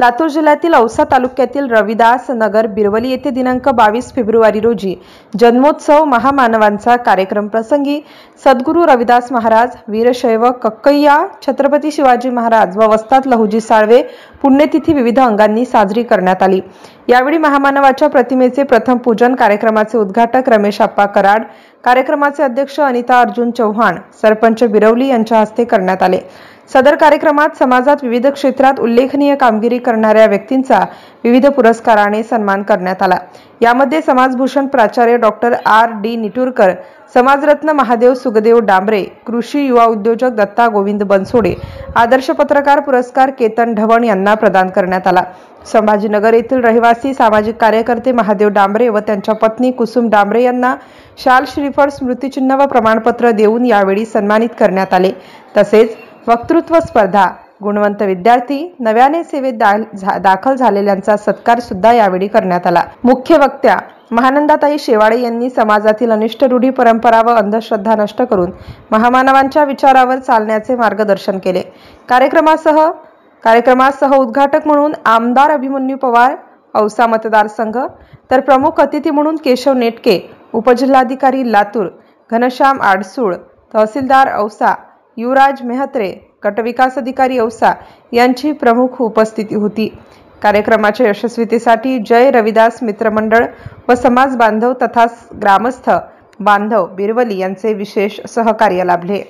लातूर जिल्ह्यातील औसा तालुक्यातील रविदास नगर बिरवली येथे दिनांक 22 फेब्रुवारी रोजी जन्मोत्सव महामानवांचा कार्यक्रम प्रसंगी सद्गुरू रविदास महाराज, वीरशैव कक्कय्या, छत्रपती शिवाजी महाराज व वस्ताद लहुजी साळवे पुण्यतिथी विविध अंगांनी साजरी करण्यात आली। यावेळी महामानवाच्या प्रतिमेचे प्रथम पूजन, कार्यक्रमाचे उद्घाटक रमेश आप्पा कराड, कार्यक्रमाचे अध्यक्ष अनिता अर्जुन चौहान, सरपंच बिरवली यांच्या हस्ते करण्यात आले। सदर कार्यक्रमात समाजात विविध क्षेत्रात उल्लेखनीय कामगिरी करणाऱ्या व्यक्तींचा विविध पुरस्काराने सन्मान करण्यात आला। यामध्ये समाजभूषण प्राचार्य डॉक्टर R.D. निटुरकर, समाजरत्न महादेव सुखदेव डांबरे, कृषी युवा उद्योजक दत्ता गोविंद बनसोडे, आदर्श पत्रकार पुरस्कार केतन ढवण यांना प्रदान करण्यात आला। संभाजीनगर येथील रहिवासी सामाजिक कार्यकर्ते महादेव डांबरे व त्यांच्या पत्नी कुसुम डांबरे यांना शाल, श्रीफळ, स्मृतिचिन्ह व प्रमाणपत्र देऊन यावेळी सन्मानित करण्यात आले। तसेच वक्तृत्व स्पर्धा, गुणवंत विद्यार्थी, नव्याने सेवेत दाखल झालेल्यांचा सत्कार सुद्धा यावेळी करण्यात आला। मुख्य वक्त्या महानंदाताई शेवाळे यांनी समाजातील अनिष्ट रूढी, परंपरा व अंधश्रद्धा नष्ट करून महामानवांच्या विचारावर चालण्याचे मार्गदर्शन केले। कार्यक्रमासह उद्घाटक म्हणून आमदार अभिमन्यू पवार, औसा मतदारसंघ, तर प्रमुख अतिथी म्हणून केशव नेटके, उपजिल्हाधिकारी लातूर घनश्याम आडसूळ, तहसीलदार औसा युवराज मेहत्रे, गटविकास अधिकारी औसा यांची प्रमुख उपस्थिती होती। कार्यक्रमाच्या यशस्वीतेसाठी जय रविदास मित्रमंडळ व समाज बांधव तथा ग्रामस्थ बांधव बिरवली यांचे विशेष सहकार्य लाभले।